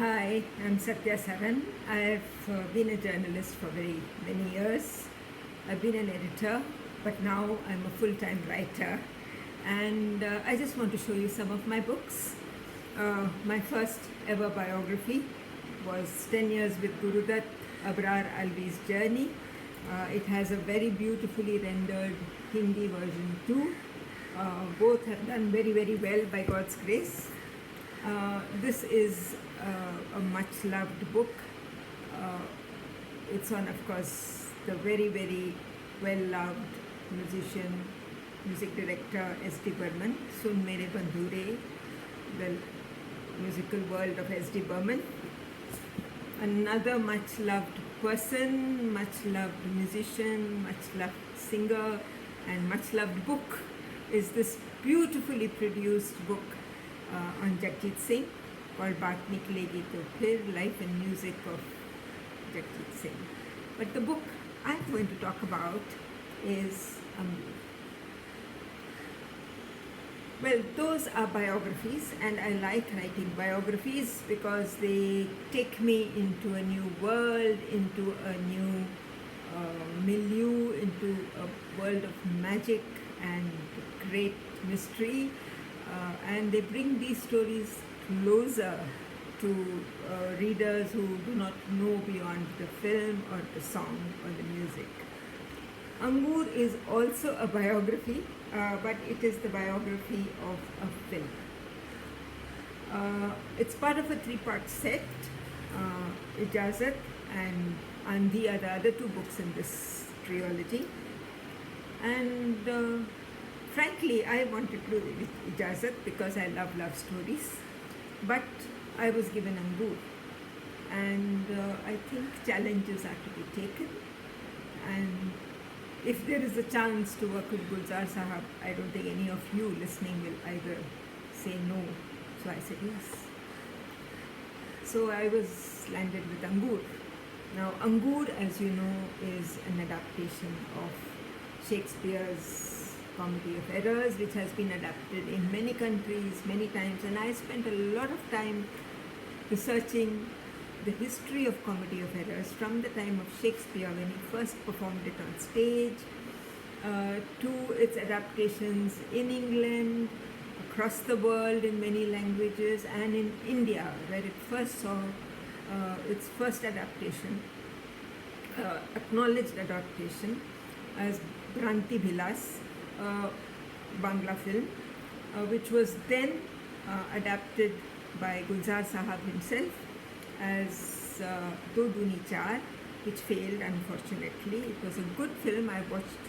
Hi, I'm Sathya Saran. I've been a journalist for very many years. I've been an editor, but now I'm a full-time writer. And I just want to show you some of my books. My first ever biography was 10 Years with Gurudat, Abrar Alvi's Journey. It has a very beautifully rendered Hindi version too. Both have done very, very well by God's grace. This is a much loved book. It's on, of course, the very, very well loved musician, music director S.D. Burman, Sun Mere Bandhure, the musical world of S.D. Burman. Another much loved person, much loved musician, much loved singer, and much loved book is this beautifully produced book on Jagjit Singh called Baat Niklegi To Phir, Life and Music of Jagjit Singh. But the book I'm going to talk about is Angoor. Well, those are biographies, and I like writing biographies because they take me into a new world, into a new milieu, into a world of magic and great mystery, and they bring these stories closer to readers who do not know beyond the film or the song or the music. Angoor is also a biography, but it is the biography of a film. It's part of a three-part set. Ijazat and Andi are the other two books in this trilogy. And frankly, I wanted to do it with Ijazat because I love stories. But I was given Angoor. And I think challenges are to be taken. And if there is a chance to work with Gulzar Sahab, I don't think any of you listening will either say no. So I said yes. So I was landed with Angoor. Now Angoor, as you know, is an adaptation of Shakespeare's Comedy of Errors, which has been adapted in many countries, many times, and I spent a lot of time researching the history of Comedy of Errors from the time of Shakespeare when he first performed it on stage to its adaptations in England, across the world in many languages, and in India where it first saw its first adaptation, acknowledged adaptation as Bhranti Bhilas, Bangla film, which was then adapted by Gulzar Sahab himself as Do Duni Char, which failed unfortunately. It was a good film. I watched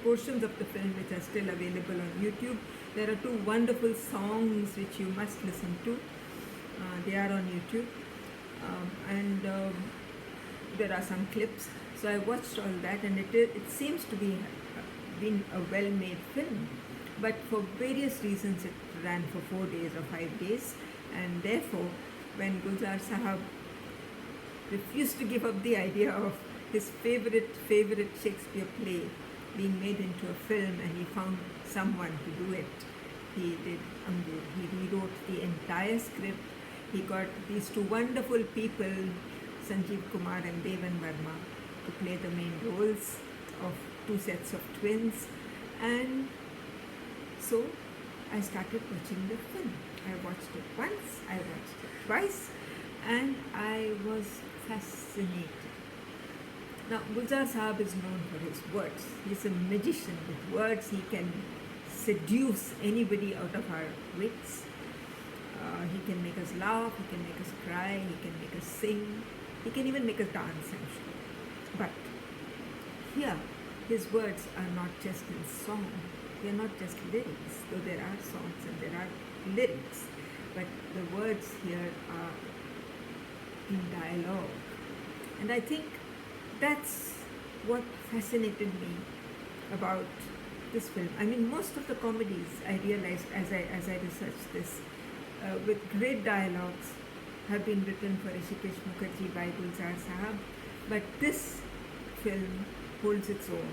portions of the film which are still available on YouTube. There are two wonderful songs which you must listen to. They are on YouTube. And there are some clips. So I watched all that, and it seems to be been a well-made film. But for various reasons it ran for 4 days or 5 days, and therefore when Gulzar Sahab refused to give up the idea of his favorite Shakespeare play being made into a film, and he found someone to do it, he did Angoor. He rewrote the entire script. He got these two wonderful people, Sanjeev Kumar and Devan Verma, to play the main roles of two sets of twins, and so I started watching the film. I watched it once, I watched it twice, and I was fascinated. Now, Gulzar Sahab is known for his words. He's a magician with words. He can seduce anybody out of our wits. He can make us laugh, he can make us cry, he can make us sing, he can even make us dance, I'm sure. But here, his words are not just in song. They are not just lyrics, though there are songs and there are lyrics, but the words here are in dialogue. And I think that's what fascinated me about this film. I mean, most of the comedies, I realized as I researched this, with great dialogues, have been written for Rishikesh Mukherjee by Gulzar Sahab, but this film holds its own.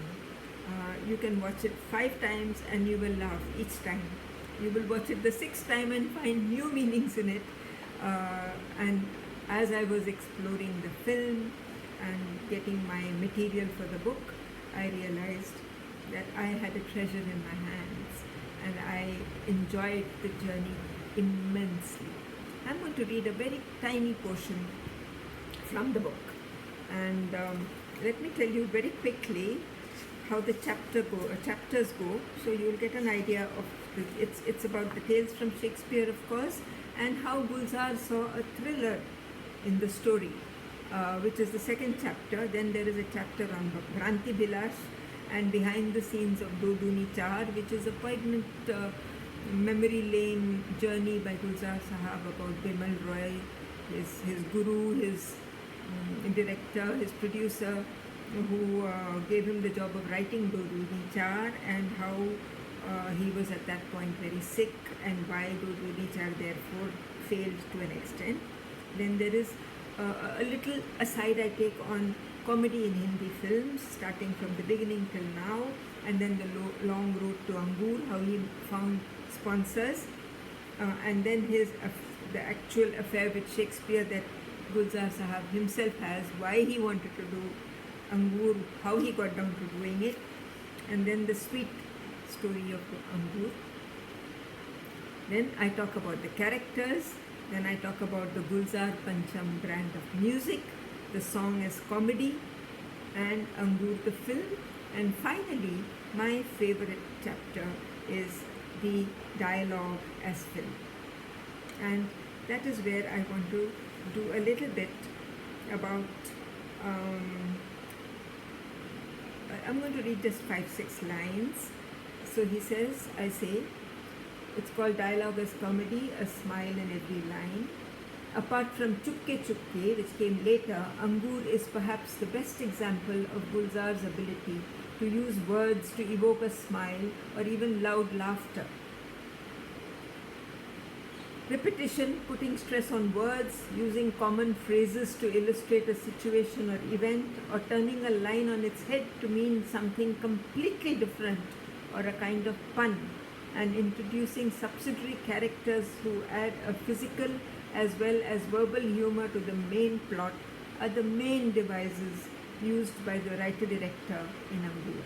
You can watch it 5 times and you will laugh each time. You will watch it the 6th time and find new meanings in it. And as I was exploring the film and getting my material for the book, I realized that I had a treasure in my hands and I enjoyed the journey immensely. I'm going to read a very tiny portion from the book, and let me tell you very quickly how the chapters go, so you'll get an idea of it's about the tales from Shakespeare, of course, and how Gulzar saw a thriller in the story, which is the second chapter. Then there is a chapter on Bhranti Bilash and behind the scenes of Do Duni Char, which is a poignant memory lane journey by Gulzar Sahab about Bimal Roy, his guru, his director, his producer, who gave him the job of writing Do Duni Char, and how he was at that point very sick, and why Do Duni Char therefore failed to an extent. Then there is a little aside I take on comedy in Hindi films, starting from the beginning till now, and then the long road to Angoor, how he found sponsors, and then the actual affair with Shakespeare that Gulzar Sahab himself has, why he wanted to do Angoor, how he got down to doing it, and then the sweet story of Angoor. Then I talk about the characters, then I talk about the Gulzar Pancham brand of music, the song as comedy, and Angoor the film, and finally my favorite chapter is the dialogue as film. And that is where I want to do a little bit about I'm going to read just 5-6 lines. So he says, I say, it's called Dialogue as Comedy, a smile in every line. Apart from Chupke Chupke, which came later, Angoor is perhaps the best example of Gulzar's ability to use words to evoke a smile or even loud laughter. Repetition, putting stress on words, using common phrases to illustrate a situation or event, or turning a line on its head to mean something completely different or a kind of pun, and introducing subsidiary characters who add a physical as well as verbal humor to the main plot are the main devices used by the writer-director in Angoor.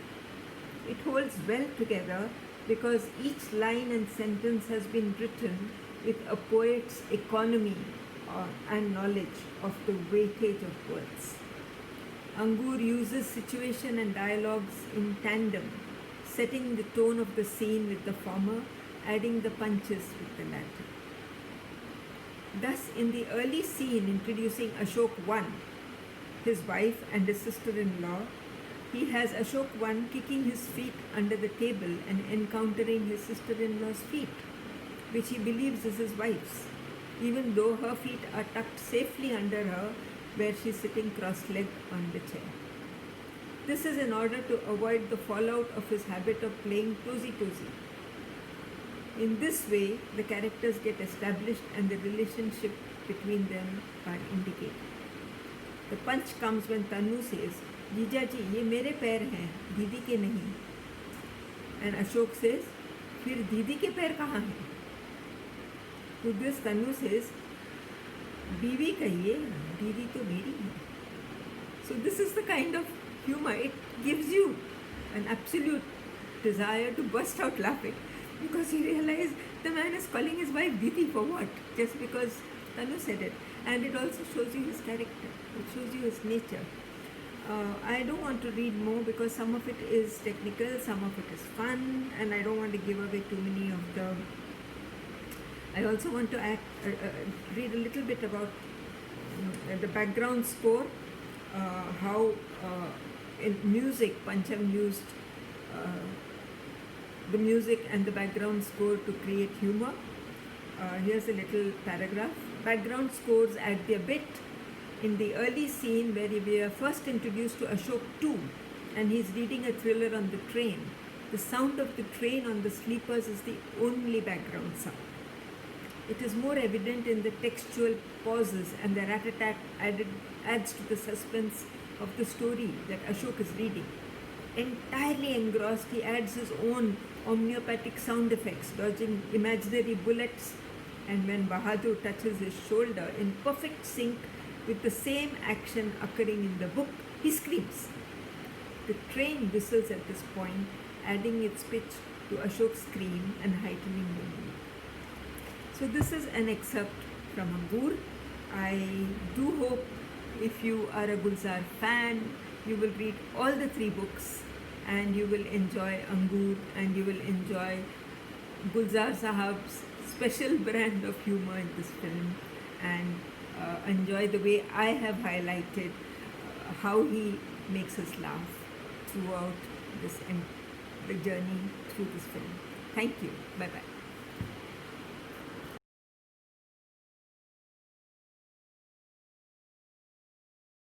It holds well together because each line and sentence has been written with a poet's economy and knowledge of the weightage of words. Angoor uses situation and dialogues in tandem, setting the tone of the scene with the former, adding the punches with the latter. Thus, in the early scene introducing Ashok I, his wife and his sister-in-law, he has Ashok I kicking his feet under the table and encountering his sister-in-law's feet, which he believes is his wife's, even though her feet are tucked safely under her where she is sitting cross-legged on the chair. This is in order to avoid the fallout of his habit of playing tozy-tozy. In this way, the characters get established and the relationship between them are indicated. The punch comes when Tanu says, "Jija ji, ye mere पैर हैं, दीदी के नहीं." And Ashok says, "फिर दीदी के पैर कहाँ हैं?" To this Tanu says, "बीवी कहिए, दीदी तो मेरी है." So this is the kind of humor. It gives you an absolute desire to burst out laughing, because you realize the man is calling his wife Didi for what? Just because Tanu said it. And it also shows you his character. It shows you his nature. I don't want to read more because some of it is technical, some of it is fun, and I don't want to give away too many of the... I also want to read a little bit about the background score, how in music Pancham used the music and the background score to create humor. Here's a little paragraph. Background scores add their bit. In the early scene where we are first introduced to Ashok II and he's reading a thriller on the train, the sound of the train on the sleepers is the only background sound. It is more evident in the textual pauses, and the rat-a-tat adds to the suspense of the story that Ashok is reading. Entirely engrossed, he adds his own homeopathic sound effects, dodging imaginary bullets, and when Bahadur touches his shoulder, in perfect sync with the same action occurring in the book, he screams. The train whistles at this point, adding its pitch to Ashok's scream and heightening the mood. So this is an excerpt from Angoor. I do hope if you are a Gulzar fan, you will read all the 3 books and you will enjoy Angoor and you will enjoy Gulzar Sahab's special brand of humor in this film and enjoy the way I have highlighted how he makes us laugh throughout the journey through this film. Thank you. Bye-bye.